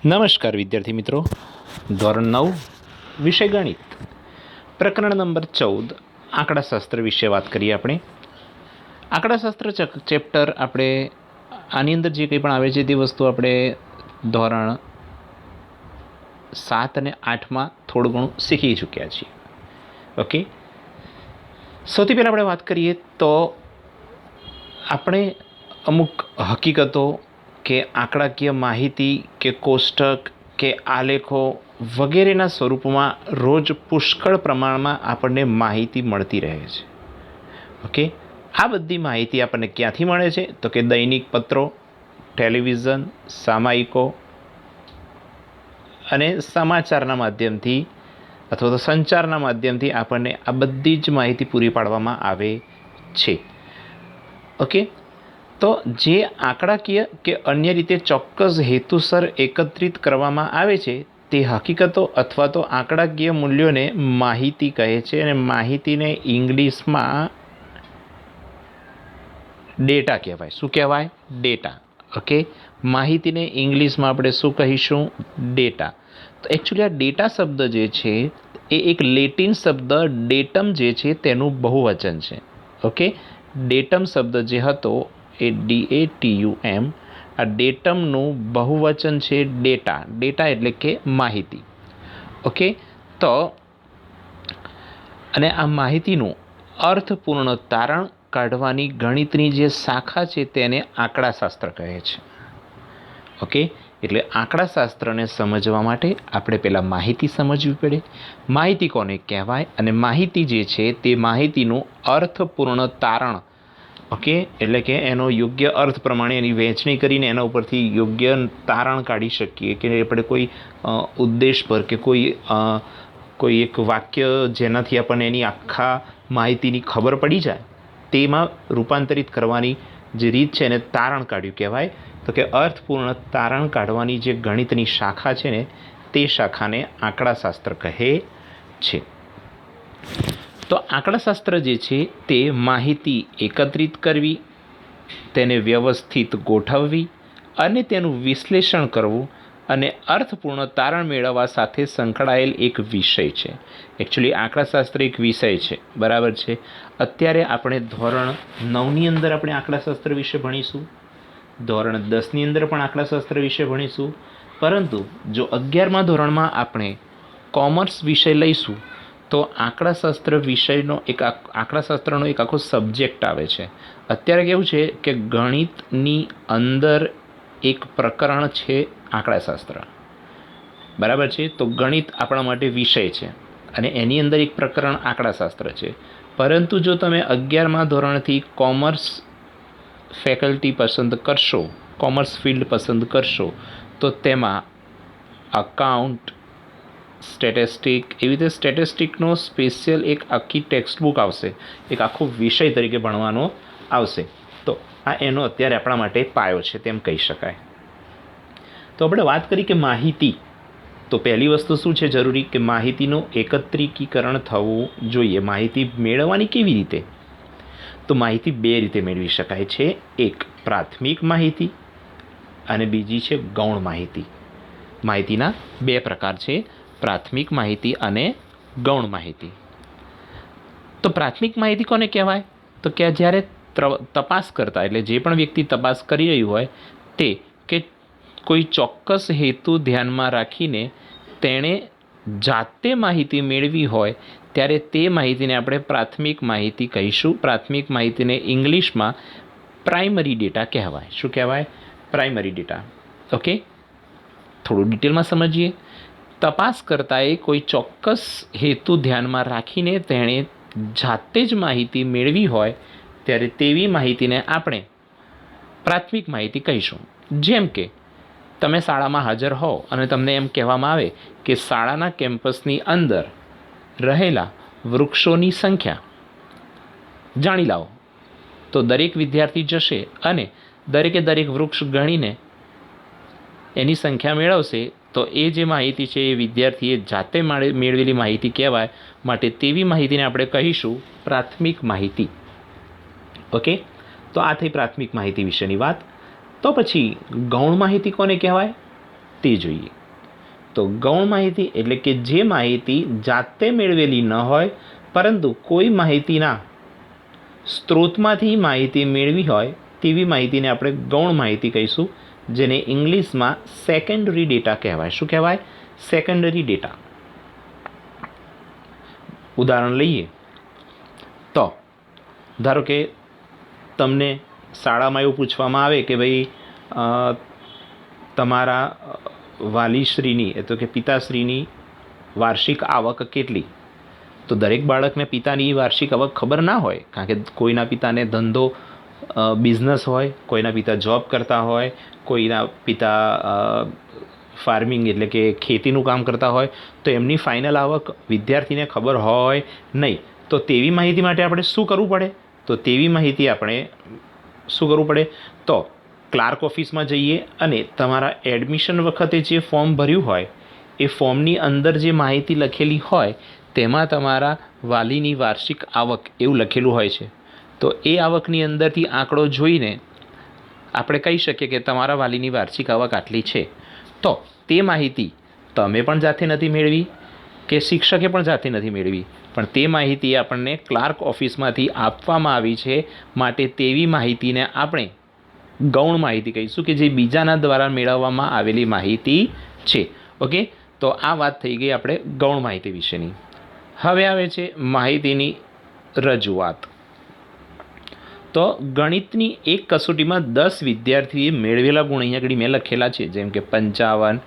નમસ્કાર વિદ્યાર્થી મિત્રો, ધોરણ 9 વિષય ગણિત, પ્રકરણ નંબર 14 આંકડાશાસ્ત્ર વિશે વાત કરીએ. આપણે આંકડાશાસ્ત્ર ચેપ્ટર આપણે આની અંદર જે કંઈ પણ આવે છે તે વસ્તુ આપણે ધોરણ 7 અને 8માં થોડું ઘણું શીખી ચૂક્યા છીએ. ઓકે, સૌથી પહેલાં આપણે વાત કરીએ તો આપણે અમુક હકીકતો કે આંકડાકીય માહિતી કે કોષ્ટક કે આલેખો વગેરેના સ્વરૂપમાં રોજ પુષ્કળ પ્રમાણમાં આપણને માહિતી મળતી રહે છે. ઓકે, આ બધી માહિતી આપણને ક્યાંથી મળે છે? તો કે દૈનિક પત્રો, ટેલિવિઝન, સામાયિકો અને સમાચારના માધ્યમથી અથવા તો સંચારના માધ્યમથી આપણને આ બધી જ માહિતી પૂરી પાડવામાં આવે છે. ઓકે, તો જે આંકડાકીય કે અન્ય રીતે ચોક્કસ હેતુસર એકત્રિત કરવામાં આવે છે તે હકીકતો અથવા તો આંકડાકીય મૂલ્યોને માહિતી કહે છે, અને માહિતીને ઇંગ્લિશમાં ડેટા કહેવાય. શું કહેવાય? ડેટા. ઓકે, માહિતીને ઇંગ્લિશમાં આપણે શું કહીશું? ડેટા. તો એકચ્યુઅલી આ ડેટા શબ્દ જે છે એ એક લેટિન શબ્દ ડેટમ જે છે તેનું બહુવચન છે. ઓકે, ડેટમ શબ્દ જે હતો એ DATUM, આ ડેટમનું બહુવચન છે ડેટા. ડેટા એટલે કે માહિતી. ઓકે, તો અને આ માહિતીનું અર્થપૂર્ણ તારણ કાઢવાની ગણિતની જે શાખા છે તેને આંકડાશાસ્ત્ર કહે છે. ઓકે, એટલે આંકડાશાસ્ત્રને સમજવા માટે આપણે પહેલાં માહિતી સમજવી પડે. માહિતી કોને કહેવાય? અને માહિતી જે છે તે માહિતીનું અર્થપૂર્ણ તારણ, ઓકે, એટલે કે એનો યોગ્ય અર્થ પ્રમાણે એની વહેંચણી કરીને એના ઉપરથી યોગ્ય તારણ કાઢી શકીએ કે આપણે કોઈ ઉદ્દેશ પર કે કોઈ એક વાક્ય જેનાથી આપણને એની આખા માહિતીની ખબર પડી જાય તેમાં રૂપાંતરિત કરવાની જે રીત છે એને તારણ કાઢ્યું કહેવાય. તો કે અર્થપૂર્ણ તારણ કાઢવાની જે ગણિતની શાખા છે ને તે શાખાને આંકડાશાસ્ત્ર કહે છે. તો આંકડાશાસ્ત્ર જે છે તે માહિતી એકત્રિત કરવી, તેને વ્યવસ્થિત ગોઠવવી અને તેનું વિશ્લેષણ કરવું અને અર્થપૂર્ણ તારણ મેળવવા સાથે સંકળાયેલ એક વિષય છે. એકચ્યુઅલી આંકડાશાસ્ત્ર એક વિષય છે, બરાબર છે. અત્યારે આપણે ધોરણ 9ની અંદર આપણે આંકડાશાસ્ત્ર વિશે ભણીશું, ધોરણ 10ની અંદર પણ આંકડાશાસ્ત્ર વિશે ભણીશું, પરંતુ જો 11મા ધોરણમાં આપણે કોમર્સ વિષય લઈશું તો આંકડાશાસ્ત્ર વિષયનો આંકડાશાસ્ત્રનો એક આખો સબ્જેક્ટ આવે છે. અત્યારે કેવું છે કે ગણિતની અંદર એક પ્રકરણ છે આંકડાશાસ્ત્ર, બરાબર છે. તો ગણિત આપણા માટે વિષય છે અને એની અંદર એક પ્રકરણ આંકડાશાસ્ત્ર છે. પરંતુ જો તમે 11મા ધોરણથી કોમર્સ ફેકલ્ટી પસંદ કરશો, કોમર્સ ફિલ્ડ પસંદ કરશો, તો તેમાં અકાઉન્ટ, સ્ટેટિસ્ટિક, એવી રીતે સ્ટેટિસ્ટિકનો સ્પેશિયલ એક આખી ટેક્સ્ટબુક આવશે, એક આખો વિષય તરીકે ભણવાનો આવશે. તો આ એનો અત્યારે આપણા માટે પાયો છે તેમ કહી શકાય. તો આપણે વાત કરી કે માહિતી, તો પહેલી વસ્તુ શું છે જરૂરી? કે માહિતીનું એકત્રીકરણ થવું જોઈએ. માહિતી મેળવવાની કેવી રીતે? તો માહિતી બે રીતે મેળવી શકાય છે. એક પ્રાથમિક માહિતી અને બીજી છે ગૌણ માહિતી. માહિતીના બે પ્રકાર છે, પ્રાથમિક માહિતી અને ગૌણ માહિતી. તો પ્રાથમિક માહિતી કોને કહેવાય? તો કે જ્યારે તપાસ કરતા, એટલે જે પણ વ્યક્તિ તપાસ કરી રહ્યું હોય તે કે કોઈ ચોક્કસ હેતુ ધ્યાનમાં રાખીને તેણે જાતે માહિતી મેળવી હોય ત્યારે તે માહિતીને આપણે પ્રાથમિક માહિતી કહીશું. પ્રાથમિક માહિતીને ઇંગ્લિશમાં પ્રાઇમરી ડેટા કહેવાય. શું કહેવાય? Primary data. ઓકે, થોડું ડિટેલમાં સમજીએ. તપાસ કરતાએ કોઈ ચોક્કસ હેતુ ધ્યાનમાં રાખીને તેણે જાતે જ માહિતી મેળવી હોય ત્યારે તેવી માહિતીને આપણે પ્રાથમિક માહિતી કહીશું. જેમ કે તમે શાળામાં હાજર હો અને તમને એમ કહેવામાં આવે કે શાળાના કેમ્પસની અંદર રહેલા વૃક્ષોની સંખ્યા જાણી લાવો, તો દરેક વિદ્યાર્થી જશે અને દરેકે દરેક વૃક્ષ ગણીને એની સંખ્યા મેળવશે. તો એ જે માહિતી છે એ વિદ્યાર્થીએ જાતે મેળવેલી માહિતી કહેવાય. માટે તેવી માહિતીને આપણે કહીશું પ્રાથમિક માહિતી. ઓકે, તો આ થઈ પ્રાથમિક માહિતી વિશેની વાત. તો પછી ગૌણ માહિતી કોને કહેવાય? તે જોઈએ. તો ગૌણ માહિતી એટલે કે જે માહિતી જાતે મેળવેલી ન હોય પરંતુ કોઈ માહિતીના સ્ત્રોતમાંથી માહિતી મેળવી હોય તેવી માહિતીને આપણે ગૌણ માહિતી કહીશું, જેને ઇંગ્લિશમાં સેકન્ડરી ડેટા કહેવાય. શું કહેવાય? Secondary data. ઉદાહરણ લઈએ તો ધારો કે તમને શાળામાં એવું પૂછવામાં આવે કે ભાઈ તમારા વાલીશ્રીની એટલે કે પિતાશ્રીની વાર્ષિક આવક કેટલી? તો દરેક બાળકને પિતાની વાર્ષિક આવક ખબર ના હોય, કારણ કે કોઈના પિતાને ધંધો બિઝનેસ હોય, કોઈના પિતા જોબ કરતા હોય, કોઈના પિતા ફાર્મિંગ એટલે કે ખેતીનું કામ કરતા હોય, તો એમની ફાઇનલ આવક વિદ્યાર્થીને ખબર હોય નહીં. તો તેવી માહિતી માટે આપણે શું કરવું પડે? તો તેવી માહિતી આપણે શું કરવું પડે? તો ક્લાર્ક ઓફિસમાં જઈએ અને તમારા એડમિશન વખતે જે ફોર્મ ભર્યું હોય એ ફોર્મની અંદર જે માહિતી લખેલી હોય તેમાં તમારા વાલીની વાર્ષિક આવક એવું લખેલું હોય છે. તો એ આવકની અંદરથી આંકડો જોઈને આપણે કહી શકીએ કે તમારા વાલીની વાર્ષિક આવક આટલી છે. તો તે માહિતી તમે પણ જાતે નથી મેળવી કે શિક્ષકે પણ જાતે નથી મેળવી, પણ તે માહિતી આપણને ક્લાર્ક ઓફિસમાંથી આપવામાં આવી છે, માટે તેવી માહિતીને આપણે ગૌણ માહિતી કહીશું કે જે બીજાના દ્વારા મેળવવામાં આવેલી માહિતી છે. ઓકે, તો આ વાત થઈ ગઈ આપણે ગૌણ માહિતી વિશેની. હવે આવે છે માહિતીની રજૂઆત. તો ગણિતની એક કસોટીમાં 10 વિદ્યાર્થીએ મેળવેલા ગુણ અહીંયા આગળ મેં લખેલા છે, જેમ કે 55,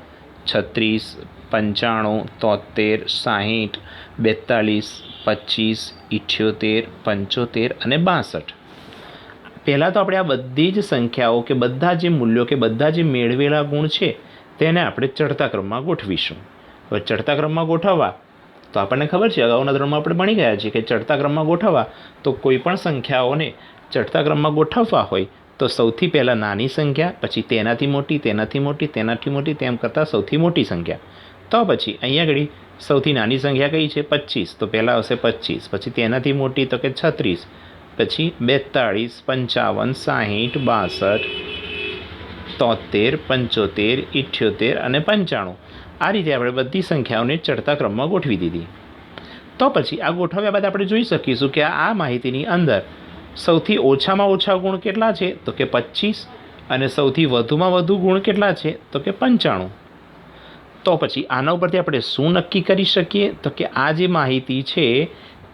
36, 95, 73, 60, 42, 25, 78, 75 અને 62. પહેલાં તો આપણે આ બધી જ સંખ્યાઓ કે બધા જે મૂલ્યો કે બધા જે મેળવેલા ગુણ છે તેને આપણે ચડતા ક્રમમાં ગોઠવીશું. હવે ચડતા ક્રમમાં ગોઠવવા તો આપણને ખબર છે, અગાઉના ધોરણમાં આપણે ભણી ગયા છીએ કે ચડતા ક્રમમાં ગોઠવવા તો કોઈ પણ સંખ્યાઓને ચડતા ક્રમમાં ગોઠવવા હોય તો સૌથી પહેલાં નાની સંખ્યા, પછી તેનાથી મોટી, તેનાથી મોટી, તેનાથી મોટી, તેમ કરતાં સૌથી મોટી સંખ્યા. તો પછી અહીંયા આગળ સૌથી નાની સંખ્યા કઈ છે? 25. તો પહેલાં આવશે 25, પછી તેનાથી મોટી તો કે 36, પછી 42, 55, 60, 62, 73, 75, 78 અને 95. આ રીતે આપણે બધી સંખ્યાઓને ચડતા ક્રમમાં ગોઠવી દીધી. તો પછી આ ગોઠવ્યા બાદ આપણે જોઈ શકીશું કે આ માહિતીની અંદર સૌથી ઓછામાં ઓછા ગુણ કેટલા છે? તો કે 25. અને સૌથી વધુમાં વધુ ગુણ કેટલા છે? તો કે 95. તો પછી આના ઉપરથી આપણે શું નક્કી કરી શકીએ? તો કે આ જે માહિતી છે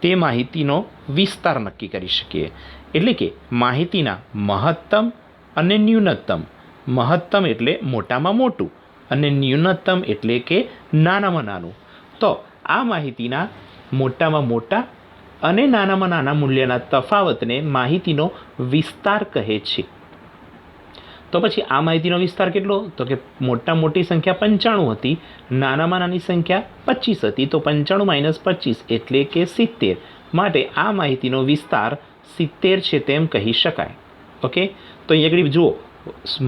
તે માહિતીનો વિસ્તાર નક્કી કરી શકીએ. એટલે કે માહિતીના મહત્તમ અને ન્યૂનતમ. મહત્તમ એટલે મોટામાં મોટું અને ન્યૂનતમ એટલે કે નાનામાં નાનું. તો આ માહિતીના મોટામાં મોટા અને નાનામાં નાના મૂલ્યના તફાવતને માહિતીનો વિસ્તાર કહે છે. તો પછી આ માહિતીનો વિસ્તાર કેટલો? તો કે મોટામાં મોટી સંખ્યા 95 હતી, નાનામાં નાની સંખ્યા 25 હતી. તો 95 - 25 એટલે કે 70. માટે આ માહિતીનો વિસ્તાર 70 છે તેમ કહી શકાય. ઓકે, તો અહીંયા આગળ જુઓ,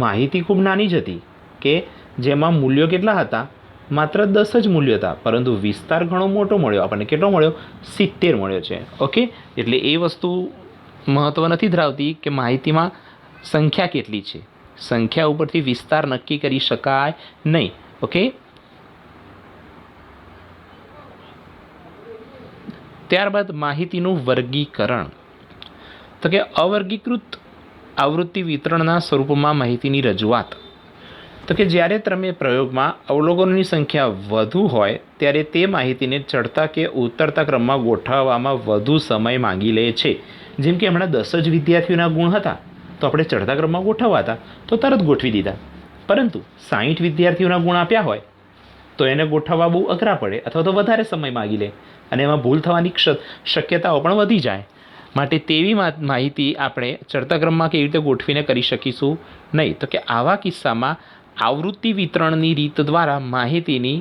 માહિતી ખૂબ નાની જ હતી કે જેમાં મૂલ્યો કેટલા હતા? માત્ર 10 જ મૂલ્યો હતા, પરંતુ વિસ્તાર ઘણો મોટો મળ્યો આપણને. કેટલો મળ્યો? 70 મળ્યો છે. ઓકે, એટલે એ વસ્તુ મહત્ત્વ નથી ધરાવતી કે માહિતીમાં સંખ્યા કેટલી છે, સંખ્યા ઉપરથી વિસ્તાર નક્કી કરી શકાય નહીં. ઓકે, ત્યારબાદ માહિતીનું વર્ગીકરણ. તો કે અવર્ગીકૃત આવૃત્તિ વિતરણના સ્વરૂપમાં માહિતીની રજૂઆત. તો કે જ્યારે તમે પ્રયોગમાં અવલોકનોની સંખ્યા વધુ હોય ત્યારે તે માહિતીને ચડતા કે ઉતરતા ક્રમમાં ગોઠવવામાં વધુ સમય માંગી લે છે. જેમ કે હમણાં 10 જ વિદ્યાર્થીઓના ગુણ હતા તો આપણે ચડતા ક્રમમાં ગોઠવવા હતા તો તરત ગોઠવી દીધા, પરંતુ 60 વિદ્યાર્થીઓના ગુણ આપ્યા હોય તો એને ગોઠવવા બહુ અઘરા પડે અથવા તો વધારે સમય માગી લે અને એમાં ભૂલ થવાની શક્યતાઓ પણ વધી જાય. માટે તેવી માહિતી આપણે ચડતા ક્રમમાં કેવી રીતે ગોઠવીને કરી શકીશું નહીં. તો કે આવા કિસ્સામાં આવૃત્તિ વિતરણની રીત દ્વારા માહિતીની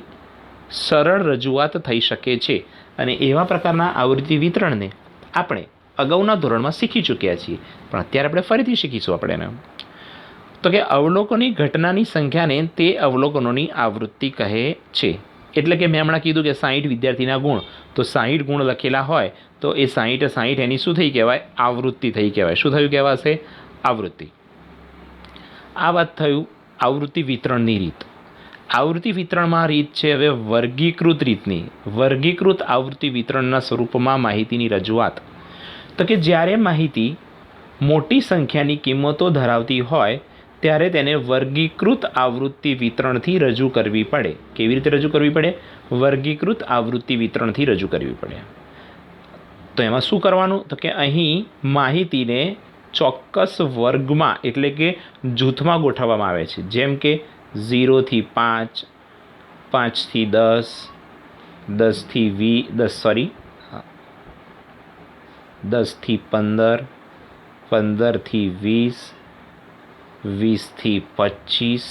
સરળ રજૂઆત થઈ શકે છે. અને એવા પ્રકારના આવૃત્તિ વિતરણને આપણે અગાઉના ધોરણમાં શીખી ચૂક્યા છીએ, પણ અત્યારે આપણે ફરીથી શીખીશું આપણે એને. તો કે અવલોકનની ઘટનાની સંખ્યાને તે અવલોકનોની આવૃત્તિ કહે છે. એટલે કે મેં હમણાં કીધું કે 60 વિદ્યાર્થીના ગુણ, તો 60 ગુણ લખેલા હોય તો એ 60 એની શું થઈ કહેવાય? આવૃત્તિ થઈ કહેવાય. શું થયું કહેવાશે? આવૃત્તિ. આ વાત થયું આવૃત્તિ વિતરણની રીત. આવૃત્તિ વિતરણમાં રીત છે હવે વર્ગીકૃત રીતની. વર્ગીકૃત આવૃત્તિ વિતરણના સ્વરૂપમાં માહિતીની રજૂઆત. તો કે જ્યારે માહિતી મોટી સંખ્યાની કિંમતો ધરાવતી હોય ત્યારે તેને વર્ગીકૃત આવૃત્તિ વિતરણથી રજૂ કરવી પડે. કેવી રીતે રજૂ કરવી પડે? વર્ગીકૃત આવૃત્તિ વિતરણથી રજૂ કરવી પડે. તો એમાં શું કરવાનું? તો કે અહીં માહિતીને ચોક્કસ વર્ગમાં એટલે કે જૂથમાં ગોઠવવામાં આવે છે. જેમ કે 0 થી 5, 5 થી 10, 10 થી 15, 15 થી 20, 20 થી 25.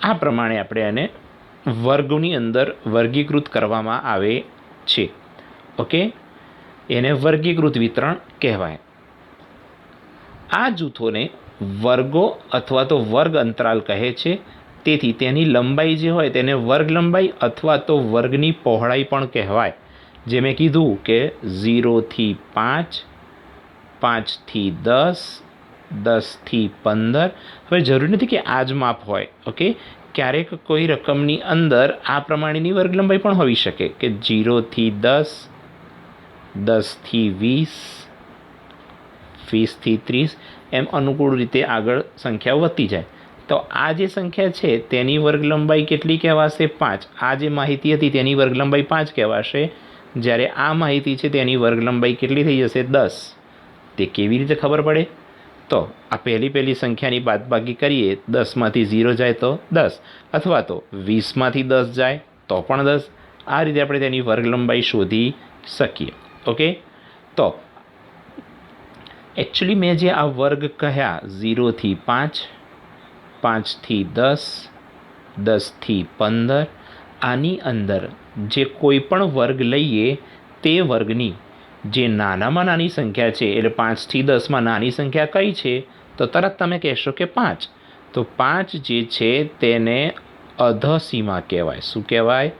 આ પ્રમાણે આપણે એને વર્ગોની અંદર વર્ગીકૃત કરવામાં આવે છે. ઓકે, એને વર્ગીકૃત વિતરણ કહેવાય. આ જૂથોને વર્ગો અથવા તો વર્ગ અંતરાલ કહે છે. તેથી તેની લંબાઈ જે હોય તેને વર્ગ લંબાઈ અથવા તો વર્ગની પહોળાઈ પણ કહેવાય. જે મેં કીધું કે 0 થી 5, 5 થી 10, 10 થી 15. હવે જરૂરી નથી કે આ જ માપ હોય. ઓકે, ક્યારેક કોઈ રકમની અંદર આ પ્રમાણેની વર્ગ લંબાઈ પણ હોઈ શકે કે 0 થી 10, 10 થી 20, 20 થી 30, એમ અનુકૂળ રીતે આગળ સંખ્યાઓ વધતી જાય. તો આ જે સંખ્યા છે તેની વર્ગ લંબાઈ કેટલી કહેવાશે? 5. આ જે માહિતી હતી તેની વર્ગ લંબાઈ 5 કહેવાશે. જ્યારે આ માહિતી છે તેની વર્ગ લંબાઈ કેટલી થઈ જશે? 10. તે કેવી રીતે ખબર પડે? તો આ પહેલી સંખ્યાની બાદબાકી કરીએ. 10માંથી 0 જાય તો 10, અથવા તો 20માંથી 10 જાય તો પણ 10. આ રીતે આપણે તેની વર્ગ લંબાઈ શોધી શકીએ. ઓકે, તો એકચ્યુઅલી મેં જે આ વર્ગ કહ્યા 0 થી 5, 5 થી 10, 10 થી 15, આની અંદર જે કોઈ પણ વર્ગ લઈએ તે વર્ગની જે નાનામાં નાની સંખ્યા છે એટલે 5 થી 10માં નાની સંખ્યા કઈ છે? તો તરત તમે કહેશો કે 5. તો 5 જે છે તેને અધસીમા કહેવાય. શું કહેવાય?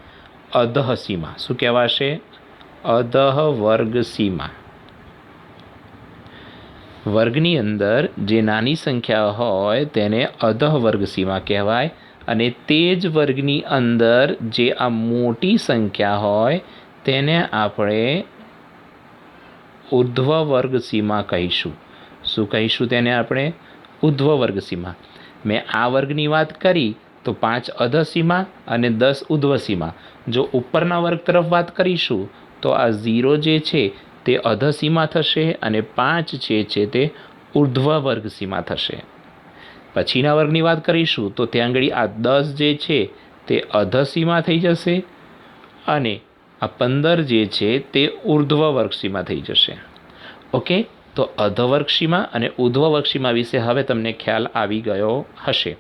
અધસીમા. શું કહેવાશે? અધઃ વર્ગ સીમા. વર્ગની અંદર જે નાની સંખ્યા હોય તેને અધઃ વર્ગ સીમા કહેવાય. અને તે જ વર્ગની અંદર જે આ મોટી સંખ્યા હોય તેને આપણે ઉર્ધ્વ વર્ગ સીમા કહીશું. શું કહીશું તેને આપણે? ઉર્ધ્વ વર્ગ સીમા. મેં આ વર્ગની વાત કરી તો 5 અધઃ સીમા અને 10 ઉર્ધ્વ સીમા. જો ઉપરના વર્ગ તરફ વાત કરીશું તો આ 0 જે છે તે અધઃ સીમા થશે અને 5 જે છે તે ઉર્ધ્વ વર્ગ સીમા થશે. પછીના વર્ગની વાત કરીશું તો ત્યાં આગળ આ 10 જે છે તે અધઃ સીમા થઈ જશે અને આ 15 જે છે તે ઉર્ધ્વ વર્ગ સીમા થઈ જશે. ઓકે, તો અધઃ વર્ગ સીમા અને ઉર્ધ્વ વર્ગ સીમા વિશે હવે તમને ખ્યાલ આવી ગયો હશે.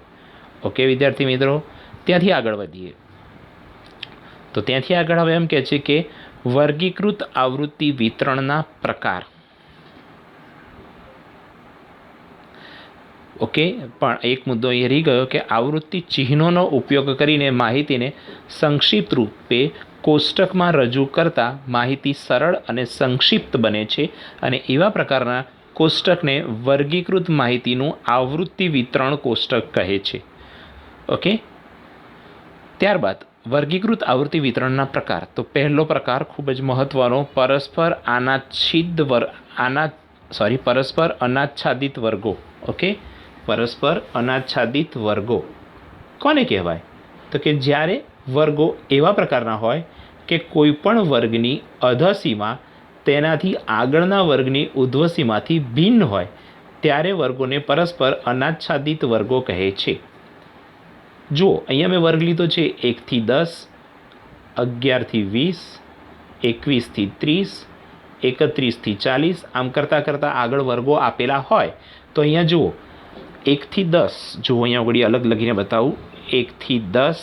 ઓકે વિદ્યાર્થી મિત્રો, ત્યાંથી આગળ વધીએ. તો ત્યાંથી આગળ હવે એમ કહે છે કે વર્ગીકૃત આવૃત્તિ વિતરણના પ્રકાર. ઓકે, પણ એક મુદ્દો અહીં રહી ગયો કે આવૃત્તિ ચિહ્નોનો ઉપયોગ કરીને માહિતીને સંક્ષિપ્ત રૂપે કોષ્ટકમાં રજૂ કરતા માહિતી સરળ અને સંક્ષિપ્ત બને છે અને એવા પ્રકારના કોષ્ટકને વર્ગીકૃત માહિતીનું આવૃત્તિ વિતરણ કોષ્ટક કહે છે. ઓકે, ત્યારબાદ વર્ગીકૃત આવૃત્તિ વિતરણના પ્રકાર. તો પહેલો પ્રકાર ખૂબ જ મહત્વનો, પરસ્પર અનાચ્છાદિત વર્ગો. ઓકે, પરસ્પર અનાચ્છાદિત વર્ગો કોને કહેવાય? તો કે જ્યારે વર્ગો એવા પ્રકારના હોય કે કોઈ પણ વર્ગની અધસીમા તેનાથી આગળના વર્ગની ઉર્ધ્વસીમાથી ભિન્ન હોય ત્યારે વર્ગોને પરસ્પર અનાચ્છાદિત વર્ગો કહે છે. જુઓ, અહીંયા મેં વર્ગ લીધો છે 1 થી 10, 11 થી 20, 21 થી 30, 31 થી 40. આમ કરતાં કરતાં આગળ વર્ગો આપેલા હોય તો અહીંયા જુઓ 1 થી 10, જુઓ અહીંયા આગળ અલગ લખીને બતાવું. 1 થી 10,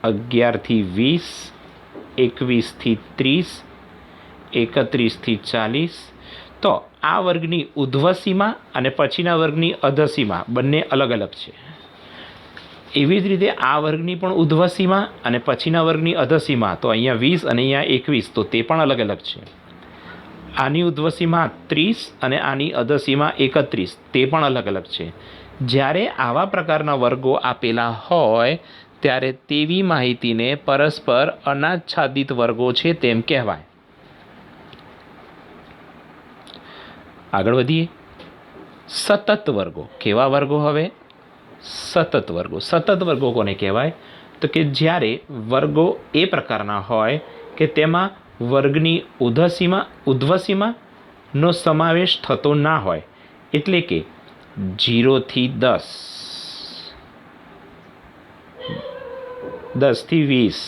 11 થી 20, 21 થી 30, 31 થી 40. તો આ વર્ગની ઉર્ધ્વસીમા અને પછીના વર્ગની અધસીમા બંને અલગ અલગ છે. એવી જ રીતે આ વર્ગની પણ ઉર્ધ્વસીમા અને પછીના વર્ગની અધસીમા, તો અહીંયા 20 અને અહીંયા 21, તો તે પણ અલગ અલગ છે. આની ઉર્ધ્વસીમા 30 અને આની અધસીમા 31, તે પણ અલગ અલગ છે. જ્યારે આવા પ્રકારના વર્ગો આપેલા હોય ત્યારે તેવી માહિતીને પરસ્પર અનાચ્છાદિત વર્ગો છે તેમ કહેવાય. આગળ વધીએ. સતત વર્ગો. કેવા વર્ગો? હવે સતત વર્ગો. સતત વર્ગો કોને કહેવાય? તો કે જ્યારે વર્ગો એ પ્રકારના હોય કે તેમાં વર્ગની ઉધ્વસીમાનો સમાવેશ થતો ના હોય. એટલે કે 0 થી 10, 10 થી 20,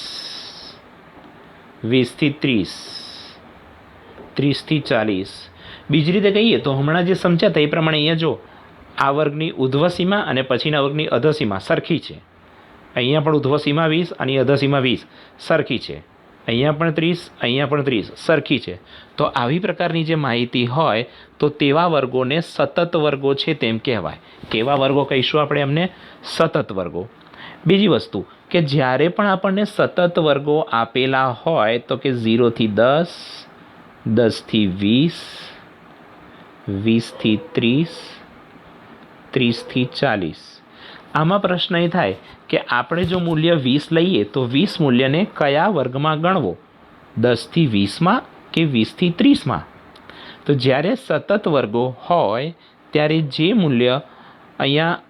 20 થી 30, 30 થી 40. બીજી રીતે કહીએ તો હમણાં જે સમજ્યા હતા એ પ્રમાણે અહીંયા જો આ વર્ગની ઉધ્વસીમા અને પછીના વર્ગની અધસીમા સરખી છે. અહીંયા પણ ઉધ્વસીમા 20 અને અધસીમા 20 સરખી છે. અહીંયા પણ 30, અહીંયા પણ 30 સરખી છે. તો આવી પ્રકારની જે માહિતી હોય તો તેવા વર્ગોને સતત વર્ગો છે તેમ કહેવાય. કેવા વર્ગો કહીશું આપણે એમને? સતત વર્ગો. બીજી વસ્તુ કે જ્યારે પણ આપણને સતત વર્ગો આપેલા હોય તો કે 0 થી 10, 10 થી 20, 20 થી 30, 30 થી 40. આમાં પ્રશ્ન એ થાય કે આપણે જો મૂલ્ય 20 લઈએ તો 20 મૂલ્યને કયા વર્ગમાં ગણવો? 10 થી 20માં કે 20 થી 30માં? તો જ્યારે સતત વર્ગો હોય ત્યારે જે મૂલ્ય અહીંયા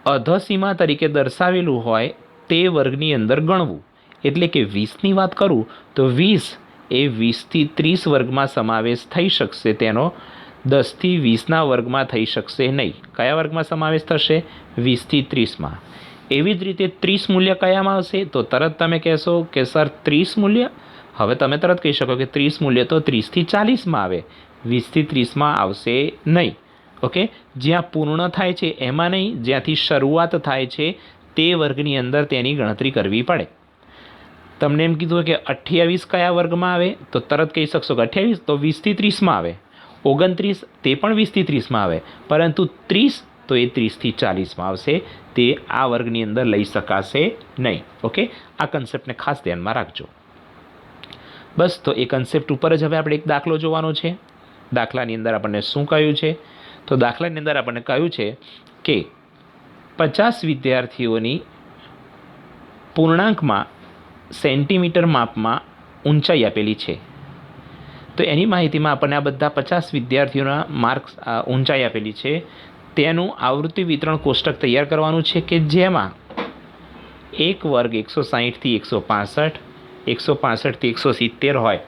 અધસીમા તરીકે દર્શાવેલું હોય તે વર્ગની અંદર ગણવું. એટલે કે 20ની વાત કરું તો 20 એ 20 થી 30 વર્ગમાં સમાવેશ થઈ શકશે, તેનો 10 થી 20ના વર્ગમાં થઈ શકશે નહીં. કયા વર્ગમાં સમાવેશ થશે? 20 થી 30માં. એવી જ રીતે 30 મૂલ્ય કયામાં આવશે? તો તરત તમે કહેશો કે સર 30 મૂલ્ય, હવે તમે તરત કહી શકો કે 30 મૂલ્ય તો 30 થી 40માં આવે, 20 થી 30માં આવશે નહીં. ઓકે, જ્યાં પૂર્ણ થાય છે એમાં નહીં, જ્યાંથી શરૂઆત થાય છે તે વર્ગની અંદર તેની ગણતરી કરવી પડે. તમને એમ કીધું કે 28 કયા વર્ગમાં આવે? તો તરત કહી શકશો કે 28 તો 20 થી 30માં આવે. 29 તે પણ 20 થી 30માં આવે, પરંતુ 30 તો એ 30 થી 40માં આવશે. તે આ વર્ગની અંદર લઈ શકાશે નહીં. ઓકે, આ કન્સેપ્ટને ખાસ ધ્યાનમાં રાખજો. બસ, તો એ કન્સેપ્ટ ઉપર જ હવે આપણે એક દાખલો જોવાનો છે. દાખલાની અંદર આપણને શું કહ્યું છે? તો દાખલાની અંદર આપણને કહ્યું છે કે 50 વિદ્યાર્થીઓની પૂર્ણાંકમાં સેન્ટીમીટર માપમાં ઊંચાઈ આપેલી છે. તો એની માહિતીમાં આપણને આ બધા 50 વિદ્યાર્થીઓના માર્ક્સ ઊંચાઈ આપેલી છે. તેનું આવૃત્તિ વિતરણ કોષ્ટક તૈયાર કરવાનું છે કે જેમાં એક વર્ગ 160 થી 165, 165 થી 170 હોય.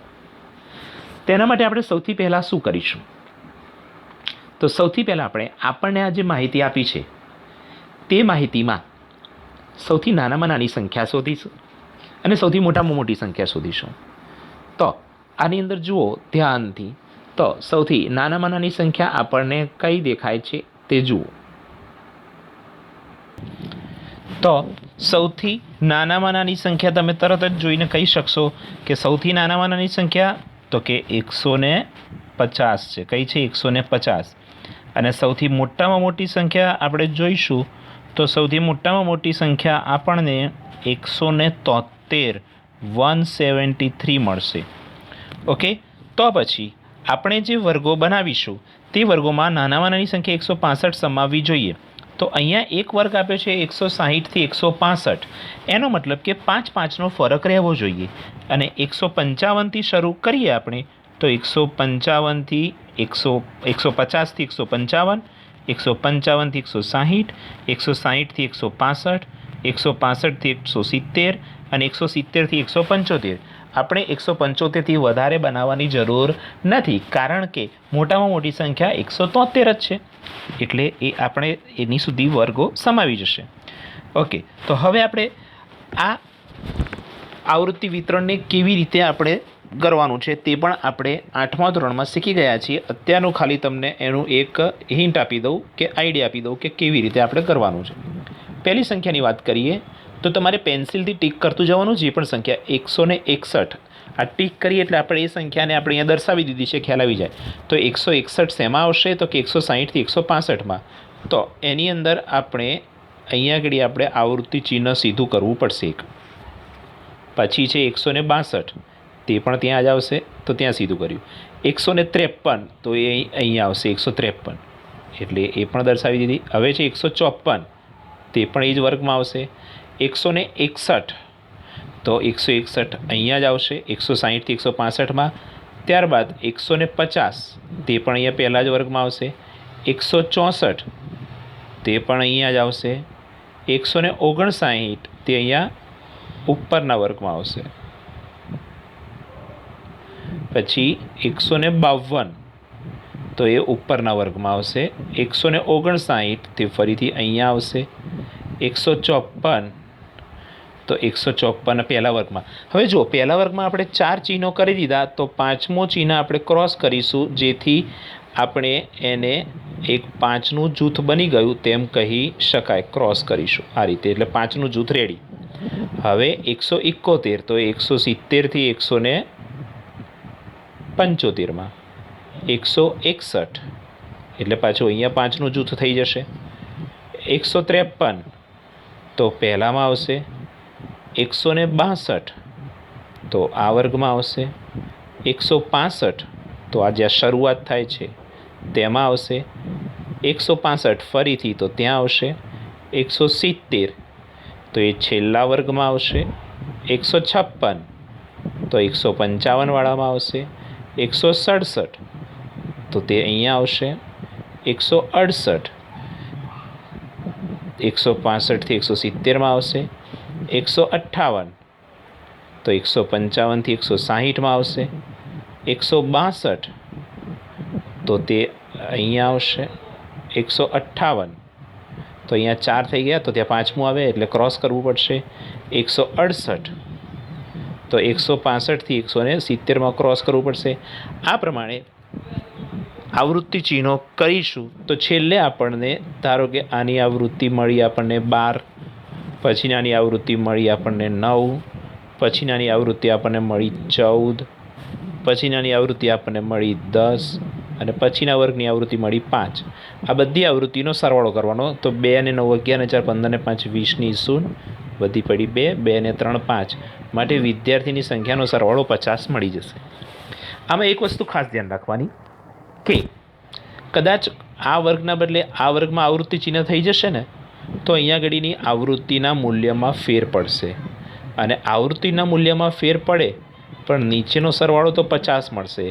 તેના માટે આપણે સૌથી પહેલાં શું કરીશું? તો સૌથી પહેલાં આપણને આ જે માહિતી આપી છે તે માહિતીમાં સૌથી નાનામાં નાની સંખ્યા શોધીશું અને સૌથી મોટામાં મોટી સંખ્યા શોધીશું. તો આની અંદર જુઓ ધ્યાનથી. તો સૌથી નાનામાં નાની સંખ્યા આપણને કઈ દેખાય છે તે જુઓ. તો સૌથી નાનામાં નાની સંખ્યા તમે તરત જ જોઈને કહી શકશો કે સૌથી નાનામાં નાની સંખ્યા તો કે 150 છે. કઈ છે? 150. અને સૌથી મોટામાં મોટી સંખ્યા આપણે જોઈશું તો સૌથી મોટામાં મોટી સંખ્યા આપણને 173, 173 મળશે. ઓકે, તો પછી આપણે જે વર્ગો બનાવીશું તે વર્ગોમાં નાનામાં નાની સંખ્યા 165 સમાવવી જોઈએ. તો અહીંયા એક વર્ગ આપ્યો છે 160 થી 165. એનો મતલબ કે 5-5નો ફરક રહેવો જોઈએ. અને 155થી શરૂ કરીએ આપણે તો 155 થી 150 થી 155, 155 થી 160, 160 થી 165, 165 થી 170 અને 170 થી 175. આપણે 175થી વધારે બનાવવાની જરૂર નથી, કારણ કે મોટામાં મોટી સંખ્યા 173 જ છે. એટલે એ આપણે એની સુધી વર્ગો સમાવી જશે. ઓકે, તો હવે આપણે આ આવૃત્તિ વિતરણને કેવી રીતે આપણે કરવાનું છે તે પણ આપણે 8મા ધોરણમાં શીખી ગયા છીએ. અત્યારનું ખાલી તમને એનું એક હિન્ટ આપી દઉં કે આઈડિયા આપી દઉં કે કેવી રીતે આપણે કરવાનું છે. પહેલી સંખ્યાની વાત કરીએ તો તમારે પેન્સિલથી ટીક કરતું જવાનું. જે પણ સંખ્યા 161 આ ટીક કરીએ એટલે આપણે એ સંખ્યાને આપણે અહીંયા દર્શાવી દીધી છે, ખ્યાલ આવી જાય. તો 161 શેમાં આવશે? તો કે 160 થી 165માં. તો એની અંદર આપણે અહીંયા આગળ આપણે આવૃત્તિ ચિહ્ન સીધું કરવું પડશે એક. પછી છે 162, તે પણ ત્યાં જ આવશે, તો ત્યાં સીધું કર્યું. 153 તો એ અહીંયા આવશે 153, એટલે એ પણ દર્શાવી દીધી. હવે છે 154, તે પણ એ જ વર્ગમાં આવશે. 161 તો 161 અહીંયા જ આવશે 160થી 165માં. ત્યારબાદ 150 તે પણ અહીંયા પહેલા જ વર્ગમાં આવશે. 164 તે પણ અહીંયા જ આવશે. 159 તે અહીંયા ઉપરના વર્ગમાં આવશે. પછી 152 તો એ ઉપરના વર્ગમાં આવશે. 159 તે ફરીથી અહીંયા આવશે. 154 તો 154 પહેલા વર્ગમાં. હવે જો પહેલા વર્ગમાં આપણે 4 ચિહ્નો કરી દીધા તો 5મો ચિહ્ન આપણે ક્રોસ કરીશું, જેથી આપણે એને એક 5નું જૂથ બની ગયું તેમ કહી શકાય. ક્રોસ કરીશું આ રીતે, એટલે 5નું જૂથ રેડી. હવે 171 તો 170થી 175માં. 161 એટલે પાછું અહીંયા 5નું જૂથ થઈ જશે. 153 તો પહેલામાં આવશે. 162 તો આ વર્ગમાં આવશે. 165 તો આ જ્યાં શરૂઆત થાય છે તેમાં આવશે. 165 ફરીથી તો ત્યાં આવશે. 170 તો એ છેલ્લા વર્ગમાં આવશે. 156 તો 155 આવશે. 167 તો તે અહીંયા આવશે. 168 165થી 170માં આવશે. 158 તો 155થી 160માં આવશે. 162 તો તે અહીંયા આવશે. 158 તો અહીંયા 4 થઈ ગયા તો ત્યાં 5મું આવે એટલે ક્રોસ કરવું પડશે. 168 તો 165થી 170માં ક્રોસ કરવું પડશે. આ પ્રમાણે આવૃત્તિ ચિહ્નો કરીશું તો છેલ્લે આપણને ધારો કે આની આવૃત્તિ મળી આપણને 12, પછીનાની આવૃત્તિ મળી આપણને 9, પછીનાની આવૃત્તિ આપણને મળી 14, પછીનાની આવૃત્તિ આપણને મળી 10 અને પછીના વર્ગની આવૃત્તિ મળી 5. આ બધી આવૃત્તિનો સરવાળો કરવાનો. તો 2 ને 9 11 4 15 ને 5 20ની 0 વધી પડી 2, 2 ને 3 5. માટે વિદ્યાર્થીની સંખ્યાનો સરવાળો 50 મળી જશે. આમાં એક વસ્તુ ખાસ ધ્યાન રાખવાની કે કદાચ આ વર્ગના બદલે આ વર્ગમાં આવૃત્તિ ચિહ્ન થઈ જશે ને તો અહીંયા ઘડીની આવૃત્તિના મૂલ્યમાં ફેર પડશે. અને આવૃત્તિના મૂલ્યમાં ફેર પડે પણ નીચેનો સરવાળો તો 50 મળશે.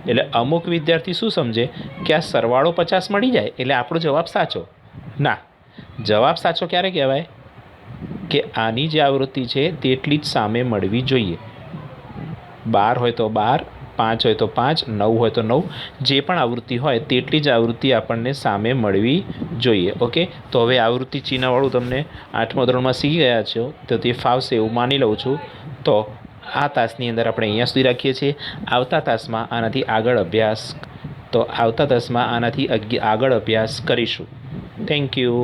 એટલે અમુક વિદ્યાર્થી શું સમજે કે આ સરવાળો 50 મળી જાય એટલે આપણો જવાબ સાચો. ના, જવાબ સાચો ક્યારે કહેવાય કે આની જે આવૃત્તિ છે તેટલી જ સામે મળવી જોઈએ. 12 હોય તો 12, 5 હોય તો 5, 9 હોય તો 9, જે પણ આવૃત્તિ હોય તેટલી જ આવૃત્તિ આપણને સામે મળવી જોઈએ. ઓકે, તો હવે આવૃત્તિ ચિહ્નવાળું તમને 8મા ધોરણમાં શીખી ગયા છો તો તે ફાવશે એવું માની લઉં છું. તો આ તાસની અંદર આપણે અહીંયા સુધી રાખીએ છીએ. આવતા તાસમાં આનાથી આગળ અભ્યાસ કરીશું. Thank you.